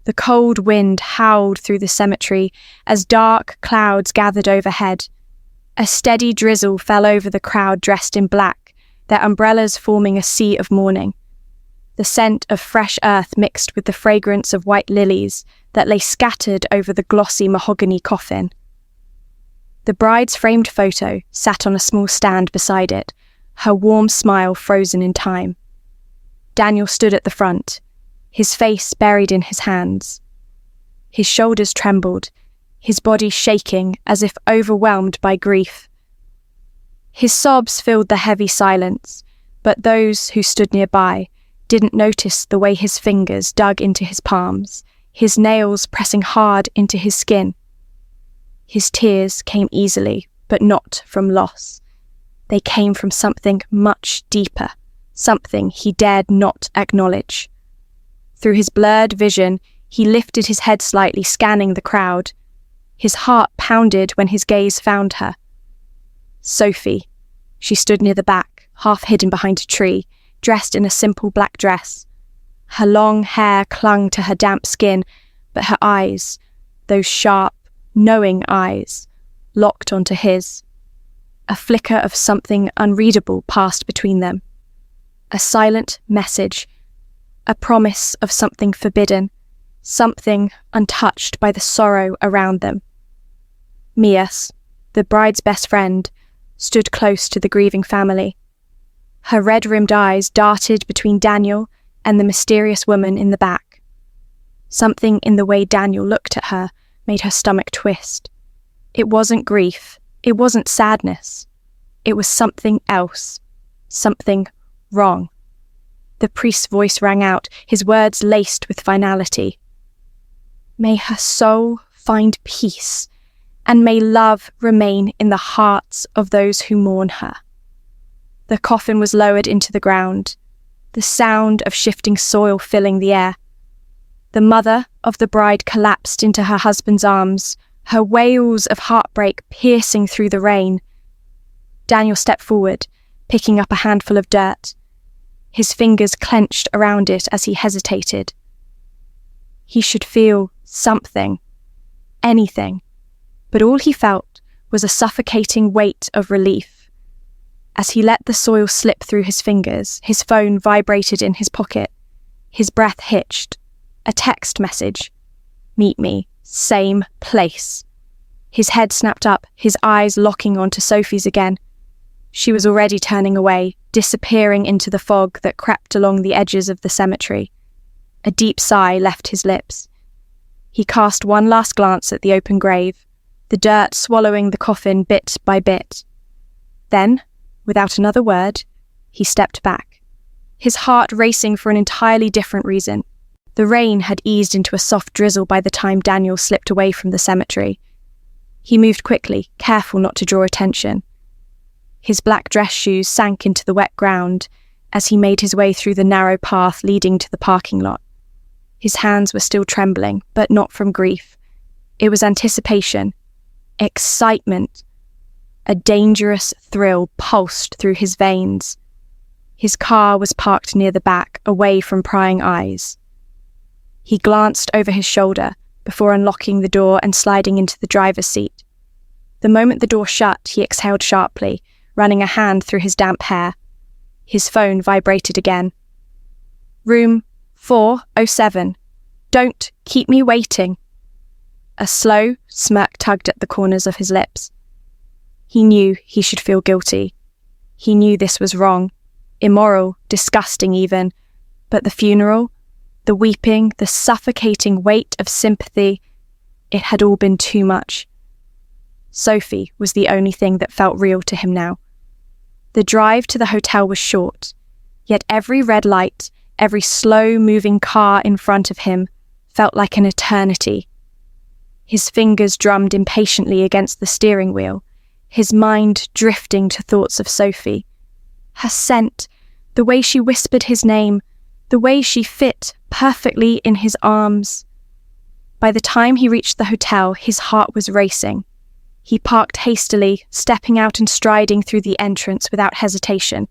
The cold wind howled through the cemetery as dark clouds gathered overhead. A steady drizzle fell over the crowd dressed in black, their umbrellas forming a sea of mourning. The scent of fresh earth mixed with the fragrance of white lilies that lay scattered over the glossy mahogany coffin. The bride's framed photo sat on a small stand beside it, her warm smile frozen in time. Daniel stood at the front, his face buried in his hands. His shoulders trembled, his body shaking as if overwhelmed by grief. His sobs filled the heavy silence, but those who stood nearby didn't notice the way his fingers dug into his palms, his nails pressing hard into his skin. His tears came easily, but not from loss. They came from something much deeper, something he dared not acknowledge. Through his blurred vision, he lifted his head slightly, scanning the crowd. His heart pounded when his gaze found her. Sophie. She stood near the back, half hidden behind a tree, dressed in a simple black dress. Her long hair clung to her damp skin, but her eyes, those sharp, knowing eyes, locked onto his. A flicker of something unreadable passed between them. A silent message, a promise of something forbidden, something untouched by the sorrow around them. Mias, the bride's best friend, stood close to the grieving family. Her red-rimmed eyes darted between Daniel and the mysterious woman in the back. Something in the way Daniel looked at her made her stomach twist. It wasn't grief, it wasn't sadness. It was something else, something wrong. The priest's voice rang out, his words laced with finality. May her soul find peace, and may love remain in the hearts of those who mourn her. The coffin was lowered into the ground, the sound of shifting soil filling the air. The mother of the bride collapsed into her husband's arms, her wails of heartbreak piercing through the rain. Daniel stepped forward, picking up a handful of dirt. His fingers clenched around it as he hesitated. He should feel something, anything, but all he felt was a suffocating weight of relief. As he let the soil slip through his fingers, his phone vibrated in his pocket. His breath hitched. A text message. Meet me, same place. His head snapped up, his eyes locking onto Sophie's again. She was already turning away, disappearing into the fog that crept along the edges of the cemetery. A deep sigh left his lips. He cast one last glance at the open grave, the dirt swallowing the coffin bit by bit. Then, without another word, he stepped back, his heart racing for an entirely different reason. The rain had eased into a soft drizzle by the time Daniel slipped away from the cemetery. He moved quickly, careful not to draw attention. His black dress shoes sank into the wet ground as he made his way through the narrow path leading to the parking lot. His hands were still trembling, but not from grief. It was anticipation, excitement. A dangerous thrill pulsed through his veins. His car was parked near the back, away from prying eyes. He glanced over his shoulder before unlocking the door and sliding into the driver's seat. The moment the door shut, he exhaled sharply, running a hand through his damp hair. His phone vibrated again. Room 407. Don't keep me waiting. A slow smirk tugged at the corners of his lips. He knew he should feel guilty. He knew this was wrong, immoral, disgusting even. But the funeral, the weeping, the suffocating weight of sympathy, it had all been too much. Sophie was the only thing that felt real to him now. The drive to the hotel was short, yet every red light, every slow-moving car in front of him felt like an eternity. His fingers drummed impatiently against the steering wheel, his mind drifting to thoughts of Sophie. Her scent, the way she whispered his name, the way she fit perfectly in his arms. By the time he reached the hotel, his heart was racing. He parked hastily, stepping out and striding through the entrance without hesitation.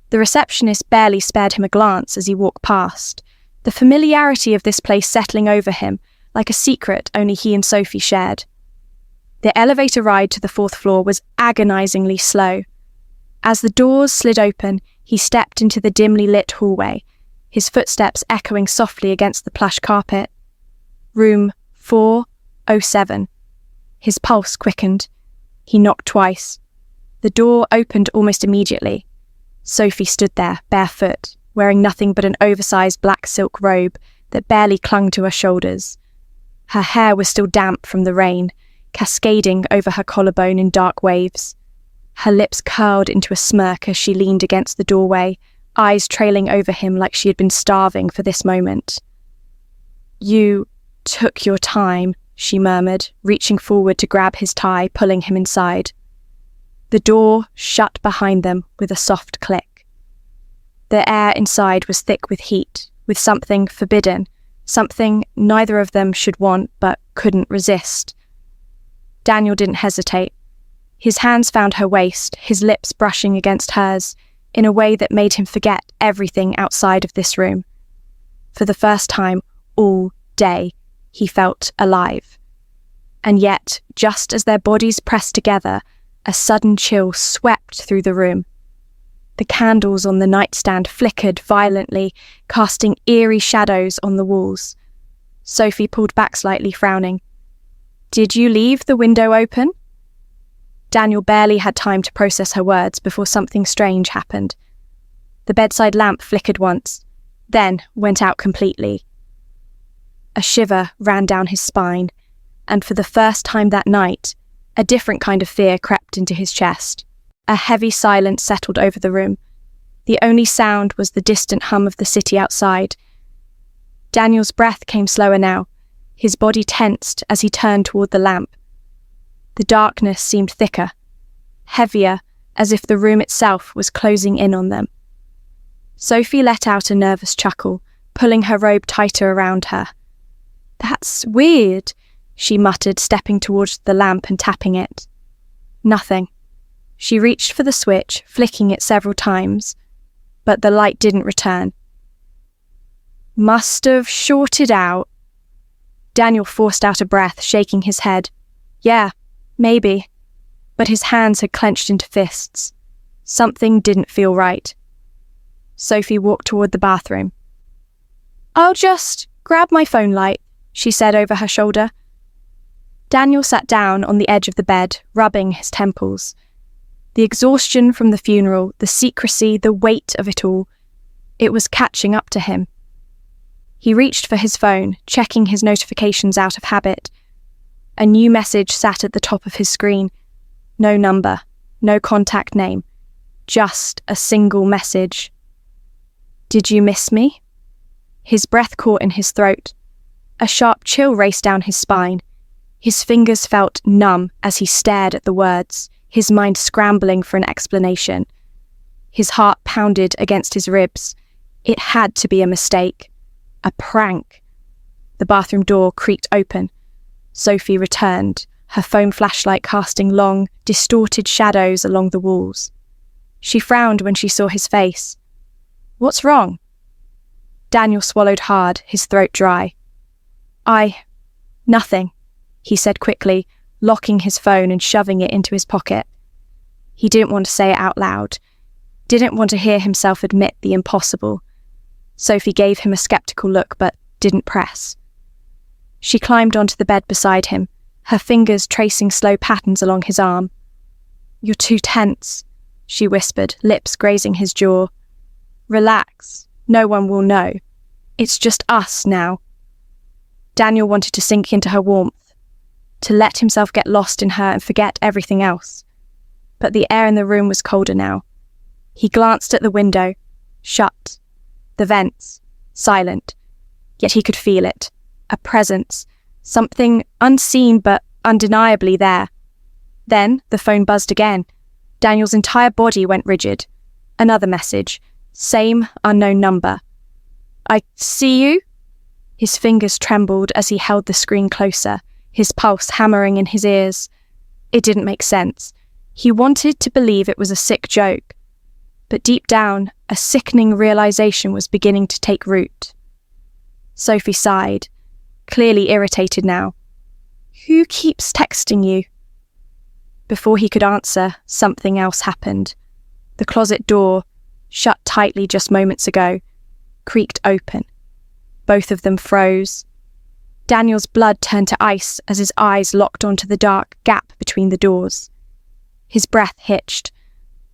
The receptionist barely spared him a glance as he walked past, the familiarity of this place settling over him like a secret only he and Sophie shared. The elevator ride to the 4th floor was agonizingly slow. As the doors slid open, he stepped into the dimly lit hallway, his footsteps echoing softly against the plush carpet. Room 407. His pulse quickened. He knocked twice. The door opened almost immediately. Sophie stood there, barefoot, wearing nothing but an oversized black silk robe that barely clung to her shoulders. Her hair was still damp from the rain, cascading over her collarbone in dark waves. Her lips curled into a smirk as she leaned against the doorway, eyes trailing over him like she had been starving for this moment. "You took your time," she murmured, reaching forward to grab his tie, pulling him inside. The door shut behind them with a soft click. The air inside was thick with heat, with something forbidden, something neither of them should want but couldn't resist. Daniel didn't hesitate. His hands found her waist, his lips brushing against hers, in a way that made him forget everything outside of this room. For the first time all day, he felt alive. And yet, just as their bodies pressed together, a sudden chill swept through the room. The candles on the nightstand flickered violently, casting eerie shadows on the walls. Sophie pulled back slightly, frowning. "Did you leave the window open?" Daniel barely had time to process her words before something strange happened. The bedside lamp flickered once, then went out completely. A shiver ran down his spine, and for the first time that night, a different kind of fear crept into his chest. A heavy silence settled over the room. The only sound was the distant hum of the city outside. Daniel's breath came slower now, his body tensed as he turned toward the lamp. The darkness seemed thicker, heavier, as if the room itself was closing in on them. Sophie let out a nervous chuckle, pulling her robe tighter around her. "That's weird," she muttered, stepping towards the lamp and tapping it. Nothing. She reached for the switch, flicking it several times, but the light didn't return. "Must have shorted out." Daniel forced out a breath, shaking his head. "Yeah, maybe." But his hands had clenched into fists. Something didn't feel right. Sophie walked toward the bathroom. "I'll just grab my phone light," she said over her shoulder. Daniel sat down on the edge of the bed, rubbing his temples. The exhaustion from the funeral, the secrecy, the weight of it all, it was catching up to him. He reached for his phone, checking his notifications out of habit. A new message sat at the top of his screen. No number, no contact name, just a single message. "Did you miss me?" His breath caught in his throat. A sharp chill raced down his spine. His fingers felt numb as he stared at the words, his mind scrambling for an explanation. His heart pounded against his ribs. It had to be a mistake. A prank. The bathroom door creaked open. Sophie returned, her phone flashlight casting long, distorted shadows along the walls. She frowned when she saw his face. "What's wrong?" Daniel swallowed hard, his throat dry. Nothing," he said quickly, locking his phone and shoving it into his pocket. He didn't want to say it out loud, didn't want to hear himself admit the impossible. Sophie gave him a skeptical look, but didn't press. She climbed onto the bed beside him, her fingers tracing slow patterns along his arm. "You're too tense," she whispered, lips grazing his jaw. "Relax, no one will know. It's just us now." Daniel wanted to sink into her warmth, to let himself get lost in her and forget everything else. But the air in the room was colder now. He glanced at the window, shut. The vents, silent. Yet he could feel it. A presence. Something unseen but undeniably there. Then the phone buzzed again. Daniel's entire body went rigid. Another message. Same unknown number. "I see you?" His fingers trembled as he held the screen closer, his pulse hammering in his ears. It didn't make sense. He wanted to believe it was a sick joke. But deep down, a sickening realization was beginning to take root. Sophie sighed, clearly irritated now. Who keeps texting you? Before he could answer, something else happened. The closet door, shut tightly just moments ago, creaked open. Both of them froze. Daniel's blood turned to ice as his eyes locked onto the dark gap between the doors. His breath hitched.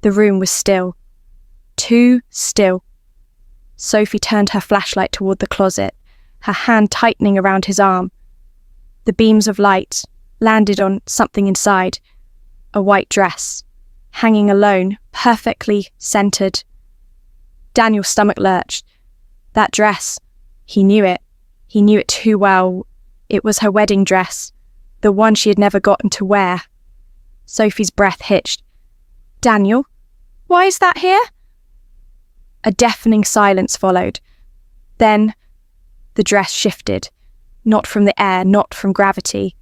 The room was still. Too still. Sophie turned her flashlight toward the closet, her hand tightening around his arm. The beams of light landed on something inside, a white dress, hanging alone, perfectly centered. Daniel's stomach lurched. That dress, he knew it. He knew it too well. It was her wedding dress, the one she had never gotten to wear. Sophie's breath hitched. Daniel, why is that here? A deafening silence followed. Then the dress shifted, not from the air, not from gravity.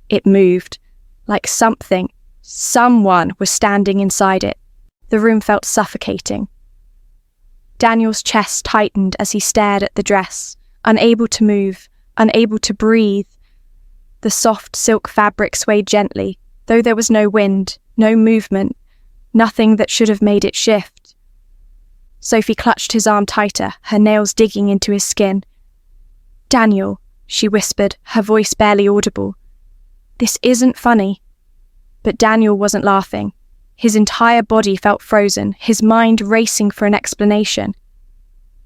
It moved, like someone was standing inside it. The room felt suffocating. Daniel's chest tightened as he stared at the dress, unable to move, unable to breathe. The soft silk fabric swayed gently, though there was no wind, no movement, nothing that should have made it shift. Sophie clutched his arm tighter, her nails digging into his skin. Daniel, she whispered, her voice barely audible. This isn't funny. But Daniel wasn't laughing. His entire body felt frozen, his mind racing for an explanation.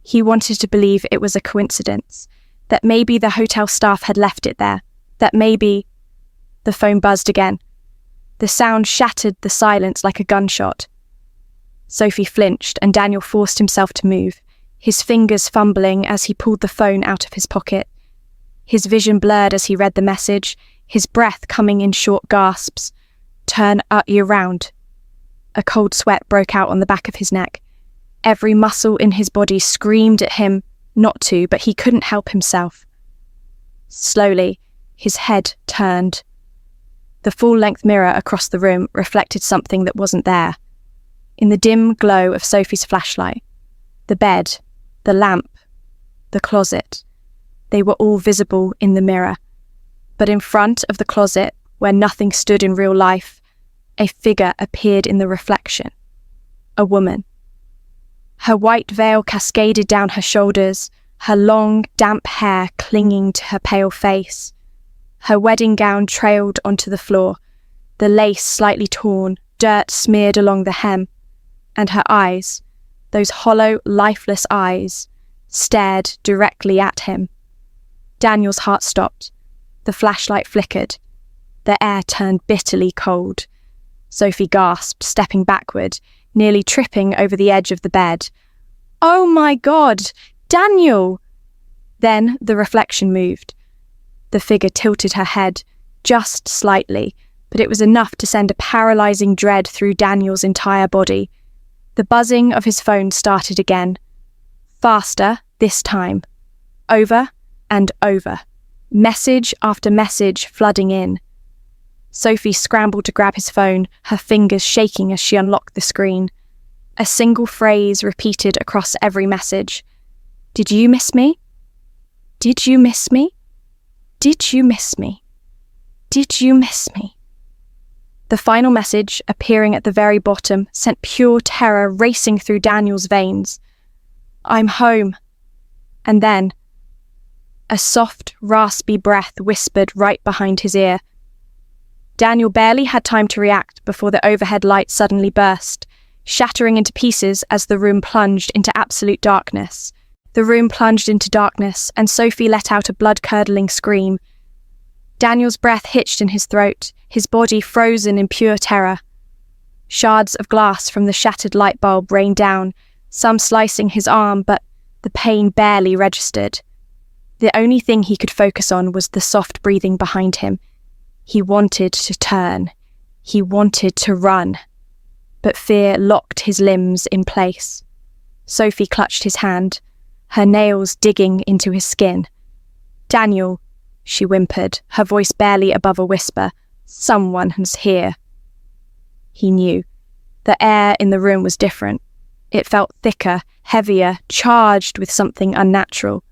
He wanted to believe it was a coincidence, that maybe the hotel staff had left it there, that maybe... The phone buzzed again. The sound shattered the silence like a gunshot. Sophie flinched and Daniel forced himself to move, his fingers fumbling as he pulled the phone out of his pocket. His vision blurred as he read the message, his breath coming in short gasps. Turn you round. A cold sweat broke out on the back of his neck. Every muscle in his body screamed at him not to, but he couldn't help himself. Slowly, his head turned. The full-length mirror across the room reflected something that wasn't there. In the dim glow of Sophie's flashlight, the bed, the lamp, the closet, they were all visible in the mirror. But in front of the closet, where nothing stood in real life, a figure appeared in the reflection. A woman. Her white veil cascaded down her shoulders, her long, damp hair clinging to her pale face. Her wedding gown trailed onto the floor, the lace slightly torn, dirt smeared along the hem, and her eyes, those hollow, lifeless eyes, stared directly at him. Daniel's heart stopped. The flashlight flickered. The air turned bitterly cold. Sophie gasped, stepping backward, nearly tripping over the edge of the bed. Oh my God! Daniel! Then the reflection moved. The figure tilted her head, just slightly, but it was enough to send a paralyzing dread through Daniel's entire body. The buzzing of his phone started again. Faster, this time. Over and over. Message after message flooding in. Sophie scrambled to grab his phone, her fingers shaking as she unlocked the screen. A single phrase repeated across every message. Did you miss me? Did you miss me? Did you miss me? Did you miss me? The final message, appearing at the very bottom, sent pure terror racing through Daniel's veins. I'm home. And then, a soft, raspy breath whispered right behind his ear. Daniel barely had time to react before the overhead light suddenly burst, shattering into pieces as the room plunged into absolute darkness. The room plunged into darkness, and Sophie let out a blood-curdling scream. Daniel's breath hitched in his throat, his body frozen in pure terror. Shards of glass from the shattered light bulb rained down, some slicing his arm, but the pain barely registered. The only thing he could focus on was the soft breathing behind him. He wanted to turn. He wanted to run. But fear locked his limbs in place. Sophie clutched his hand, her nails digging into his skin. Daniel, she whimpered, her voice barely above a whisper. Someone's here. He knew. The air in the room was different. It felt thicker, heavier, charged with something unnatural.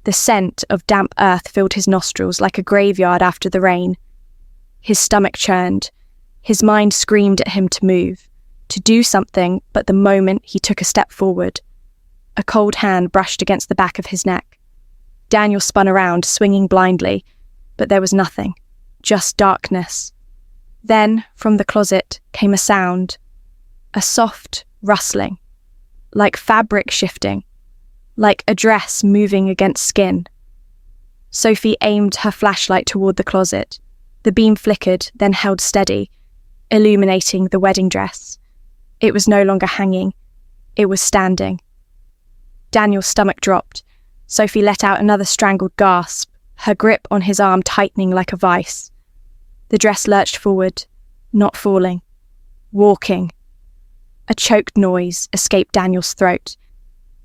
The scent of damp earth filled his nostrils like a graveyard after the rain. His stomach churned. His mind screamed at him to move, to do something, but the moment he took a step forward, a cold hand brushed against the back of his neck. Daniel spun around, swinging blindly, but there was nothing, just darkness. Then, from the closet, came a sound, a soft rustling, like fabric shifting, like a dress moving against skin. Sophie aimed her flashlight toward the closet. The beam flickered, then held steady, illuminating the wedding dress. It was no longer hanging. It was standing. Daniel's stomach dropped. Sophie let out another strangled gasp, her grip on his arm tightening like a vice. The dress lurched forward, not falling, walking. A choked noise escaped Daniel's throat.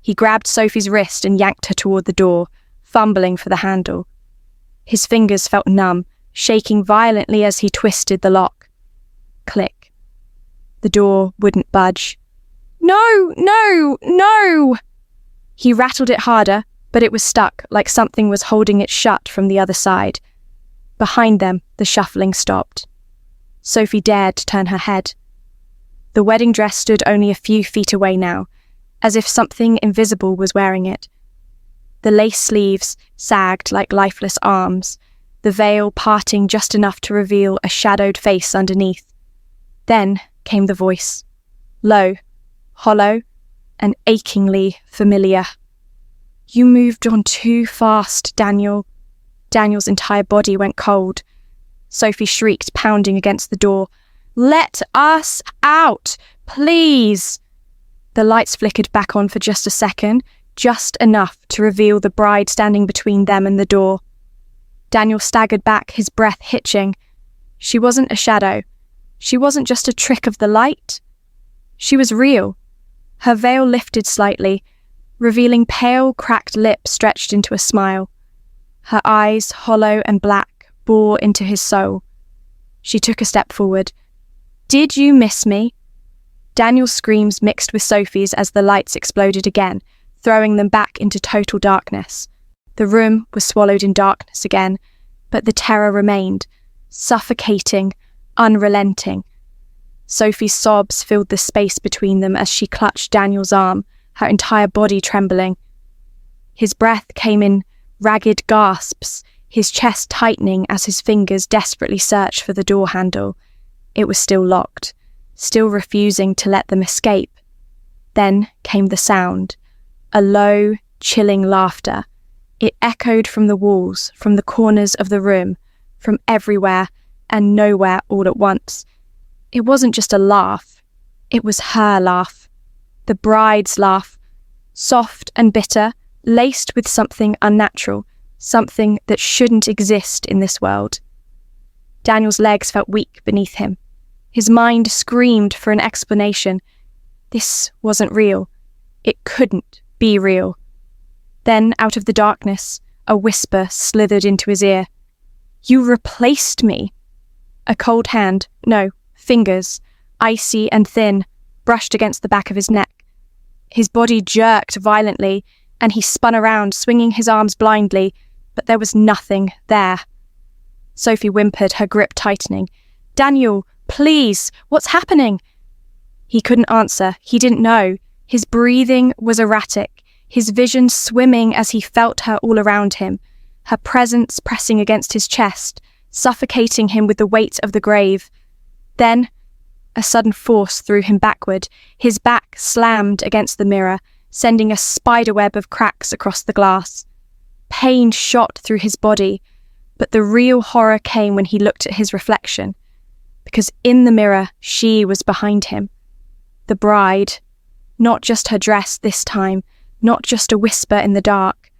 He grabbed Sophie's wrist and yanked her toward the door, fumbling for the handle. His fingers felt numb, shaking violently as he twisted the lock. Click. The door wouldn't budge. No, no, no! He rattled it harder, but it was stuck, like something was holding it shut from the other side. Behind them, the shuffling stopped. Sophie dared to turn her head. The wedding dress stood only a few feet away now, as if something invisible was wearing it. The lace sleeves sagged like lifeless arms, the veil parting just enough to reveal a shadowed face underneath. Then came the voice, low, hollow, and achingly familiar. You moved on too fast, Daniel. Daniel's entire body went cold. Sophie shrieked, pounding against the door. Let us out, please! The lights flickered back on for just a second, just enough to reveal the bride standing between them and the door. Daniel staggered back, his breath hitching. She wasn't a shadow. She wasn't just a trick of the light. She was real. Her veil lifted slightly, revealing pale, cracked lips stretched into a smile. Her eyes, hollow and black, bore into his soul. She took a step forward. Did you miss me? Daniel's screams mixed with Sophie's as the lights exploded again, throwing them back into total darkness. The room was swallowed in darkness again, but the terror remained, suffocating, unrelenting. Sophie's sobs filled the space between them as she clutched Daniel's arm, her entire body trembling. His breath came in ragged gasps, his chest tightening as his fingers desperately searched for the door handle. It was still locked, still refusing to let them escape. Then came the sound, a low, chilling laughter. It echoed from the walls, from the corners of the room, from everywhere and nowhere all at once. It wasn't just a laugh. It was her laugh. The bride's laugh. Soft and bitter, laced with something unnatural, something that shouldn't exist in this world. Daniel's legs felt weak beneath him. His mind screamed for an explanation. This wasn't real. It couldn't be real. Then, out of the darkness, a whisper slithered into his ear. You replaced me. A cold hand, no, fingers, icy and thin, brushed against the back of his neck. His body jerked violently, and he spun around, swinging his arms blindly, but there was nothing there. Sophie whimpered, her grip tightening. Daniel, please, what's happening? He couldn't answer. He didn't know. His breathing was erratic, his vision swimming as he felt her all around him, her presence pressing against his chest, suffocating him with the weight of the grave. Then, a sudden force threw him backward. His back slammed against the mirror, sending a spiderweb of cracks across the glass. Pain shot through his body, but the real horror came when he looked at his reflection, because in the mirror she was behind him. The bride, not just her dress this time, not just a whisper in the dark.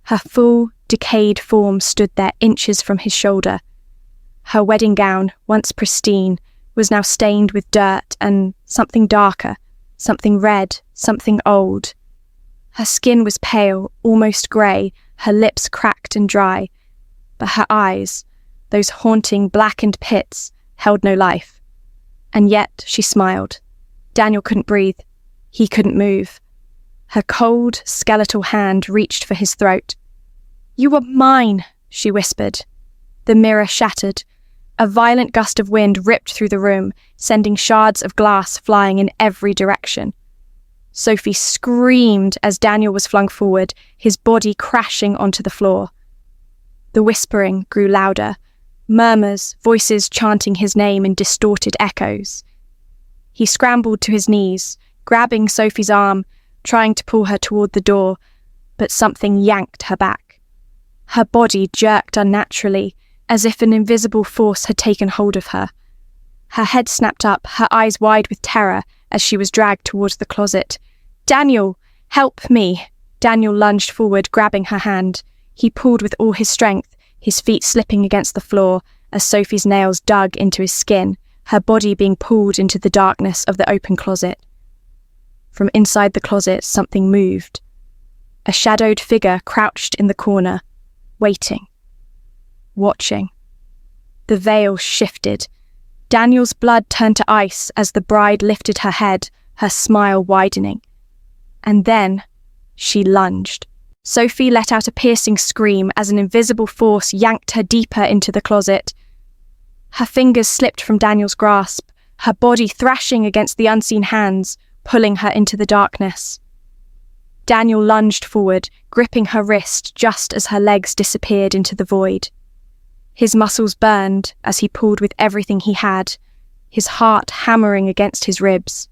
Her full, decayed form stood there inches from his shoulder. Her wedding gown, once pristine, was now stained with dirt and something darker, something red, something old. Her skin was pale, almost grey, her lips cracked and dry, but her eyes, those haunting blackened pits, held no life. And yet she smiled. Daniel couldn't breathe. He couldn't move. Her cold, skeletal hand reached for his throat. "You were mine," she whispered. The mirror shattered. A violent gust of wind ripped through the room, sending shards of glass flying in every direction. Sophie screamed as Daniel was flung forward, his body crashing onto the floor. The whispering grew louder, murmurs, voices chanting his name in distorted echoes. He scrambled to his knees, grabbing Sophie's arm, trying to pull her toward the door, but something yanked her back. Her body jerked unnaturally, as if an invisible force had taken hold of her. Her head snapped up, her eyes wide with terror, as she was dragged towards the closet. "Daniel, help me!" Daniel lunged forward, grabbing her hand. He pulled with all his strength, his feet slipping against the floor as Sophie's nails dug into his skin, her body being pulled into the darkness of the open closet. From inside the closet, something moved. A shadowed figure crouched in the corner, waiting, watching. The veil shifted. Daniel's blood turned to ice as the bride lifted her head, her smile widening. And then she lunged. Sophie let out a piercing scream as an invisible force yanked her deeper into the closet. Her fingers slipped from Daniel's grasp, her body thrashing against the unseen hands, pulling her into the darkness. Daniel lunged forward, gripping her wrist just as her legs disappeared into the void. His muscles burned as he pulled with everything he had, his heart hammering against his ribs.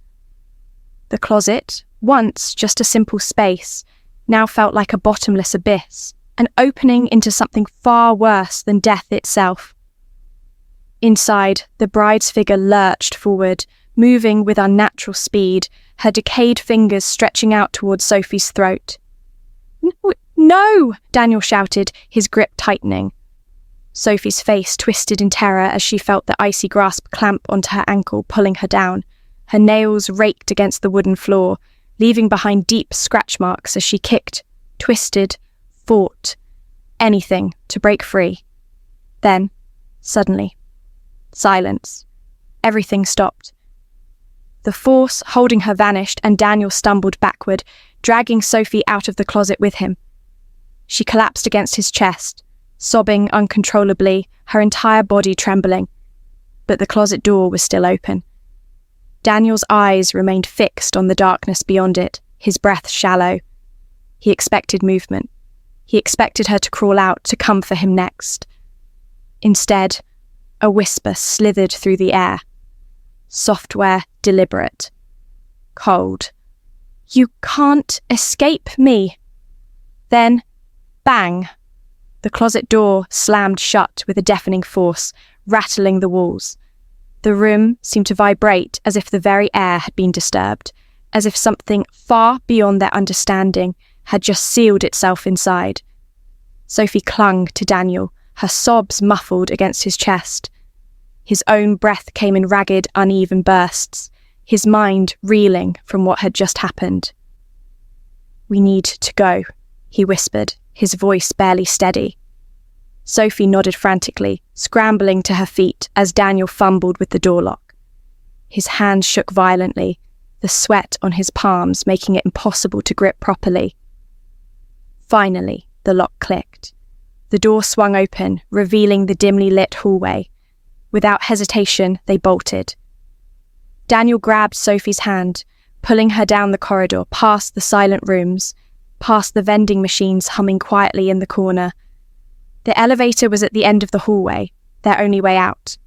The closet, once just a simple space, now felt like a bottomless abyss, an opening into something far worse than death itself. Inside, the bride's figure lurched forward, moving with unnatural speed, her decayed fingers stretching out towards Sophie's throat. "No!" Daniel shouted, his grip tightening. Sophie's face twisted in terror as she felt the icy grasp clamp onto her ankle, pulling her down. Her nails raked against the wooden floor, leaving behind deep scratch marks as she kicked, twisted, fought. Anything to break free. Then, suddenly, silence. Everything stopped. The force holding her vanished and Daniel stumbled backward, dragging Sophie out of the closet with him. She collapsed against his chest, sobbing uncontrollably, her entire body trembling. But the closet door was still open. Daniel's eyes remained fixed on the darkness beyond it, his breath shallow. He expected movement. He expected her to crawl out, to come for him next. Instead, a whisper slithered through the air. Software deliberate. Cold. "You can't escape me." Then, bang! The closet door slammed shut with a deafening force, rattling the walls. The room seemed to vibrate as if the very air had been disturbed, as if something far beyond their understanding had just sealed itself inside. Sophie clung to Daniel, her sobs muffled against his chest. His own breath came in ragged, uneven bursts, his mind reeling from what had just happened. "We need to go," he whispered, his voice barely steady. Sophie nodded frantically, scrambling to her feet as Daniel fumbled with the door lock. His hands shook violently, the sweat on his palms making it impossible to grip properly. Finally, the lock clicked. The door swung open, revealing the dimly lit hallway. Without hesitation, they bolted. Daniel grabbed Sophie's hand, pulling her down the corridor, past the silent rooms, past the vending machines humming quietly in the corner. The elevator was at the end of the hallway, their only way out.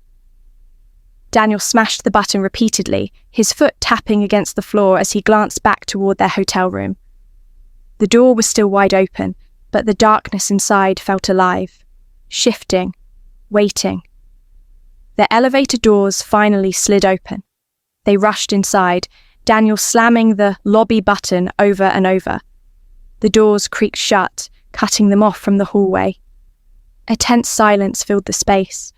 Daniel smashed the button repeatedly, his foot tapping against the floor as he glanced back toward their hotel room. The door was still wide open, but the darkness inside felt alive, shifting, waiting. The elevator doors finally slid open. They rushed inside, Daniel slamming the lobby button over and over. The doors creaked shut, cutting them off from the hallway. A tense silence filled the space.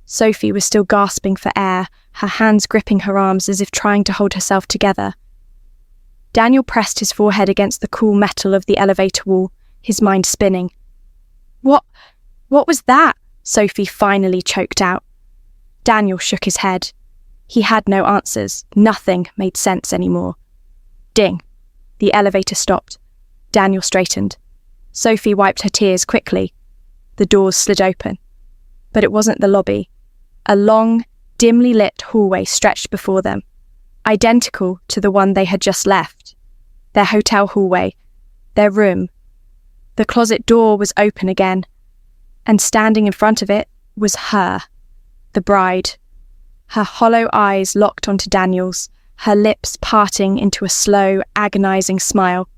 Sophie was still gasping for air, her hands gripping her arms as if trying to hold herself together. Daniel pressed his forehead against the cool metal of the elevator wall, his mind spinning. What was that?" Sophie finally choked out. Daniel shook his head. He had no answers. Nothing made sense anymore. Ding. The elevator stopped. Daniel straightened. Sophie wiped her tears quickly. The doors slid open. But it wasn't the lobby. A long, dimly lit hallway stretched before them, identical to the one they had just left. Their hotel hallway, their room. The closet door was open again, and standing in front of it was her, the bride. Her hollow eyes locked onto Daniel's, her lips parting into a slow, agonizing smile.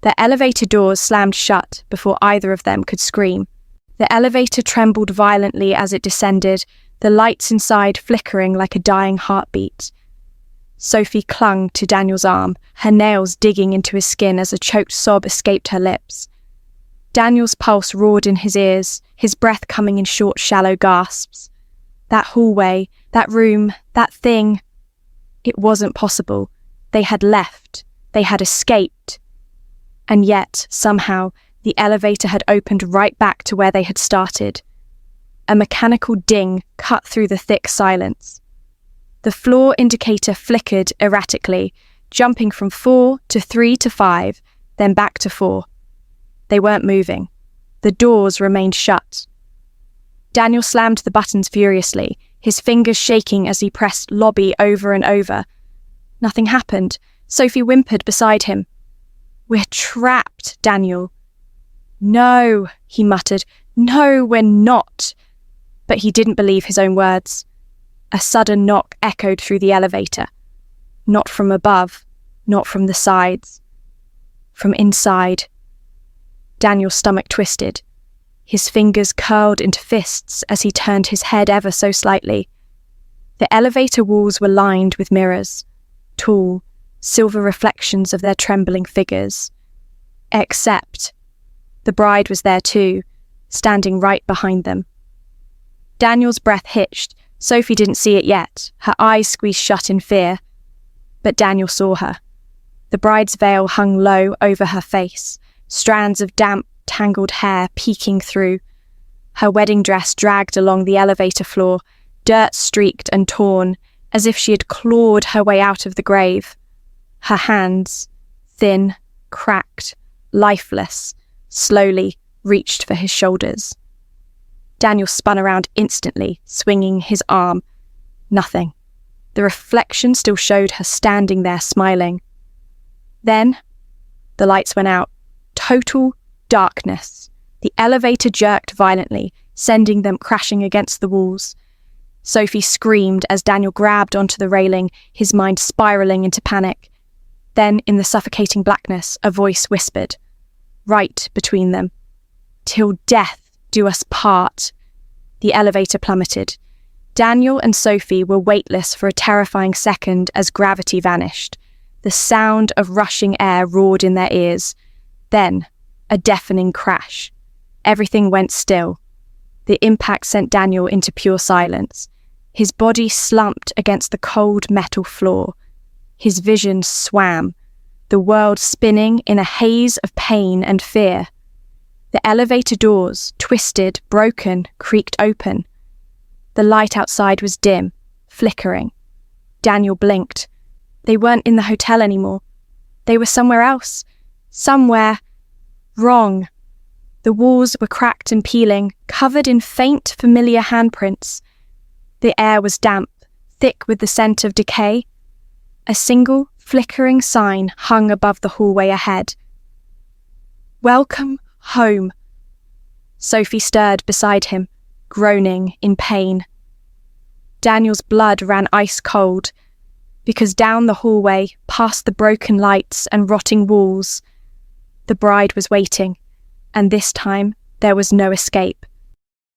The elevator doors slammed shut before either of them could scream. The elevator trembled violently as it descended, the lights inside flickering like a dying heartbeat. Sophie clung to Daniel's arm, her nails digging into his skin as a choked sob escaped her lips. Daniel's pulse roared in his ears, his breath coming in short, shallow gasps. That hallway, that room, that thing. It wasn't possible. They had left. They had escaped. And yet, somehow, the elevator had opened right back to where they had started. A mechanical ding cut through the thick silence. The floor indicator flickered erratically, jumping from 4 to 3 to 5, then back to 4. They weren't moving. The doors remained shut. Daniel slammed the buttons furiously, his fingers shaking as he pressed lobby over and over. Nothing happened. Sophie whimpered beside him. "We're trapped, Daniel." "No," he muttered. "No, we're not." But he didn't believe his own words. A sudden knock echoed through the elevator. Not from above, not from the sides. From inside. Daniel's stomach twisted. His fingers curled into fists as he turned his head ever so slightly. The elevator walls were lined with mirrors, tall, silver reflections of their trembling figures. Except the bride was there too, standing right behind them. Daniel's breath hitched. Sophie didn't see it yet, her eyes squeezed shut in fear. But Daniel saw her. The bride's veil hung low over her face, strands of damp, tangled hair peeking through. Her wedding dress dragged along the elevator floor, dirt-streaked and torn, as if she had clawed her way out of the grave. Her hands, thin, cracked, lifeless, slowly reached for his shoulders. Daniel spun around instantly, swinging his arm. Nothing. The reflection still showed her standing there smiling. Then, the lights went out. Total darkness. The elevator jerked violently, sending them crashing against the walls. Sophie screamed as Daniel grabbed onto the railing, his mind spiraling into panic. Then, in the suffocating blackness, a voice whispered, right between them. "Till death do us part." The elevator plummeted. Daniel and Sophie were weightless for a terrifying second as gravity vanished. The sound of rushing air roared in their ears. Then, a deafening crash. Everything went still. The impact sent Daniel into pure silence. His body slumped against the cold metal floor. His vision swam, the world spinning in a haze of pain and fear. The elevator doors, twisted, broken, creaked open. The light outside was dim, flickering. Daniel blinked. They weren't in the hotel anymore. They were somewhere else. Somewhere wrong. The walls were cracked and peeling, covered in faint, familiar handprints. The air was damp, thick with the scent of decay. A single, flickering sign hung above the hallway ahead. "Welcome home." Sophie stirred beside him, groaning in pain. Daniel's blood ran ice cold, because down the hallway, past the broken lights and rotting walls, the bride was waiting, and this time there was no escape.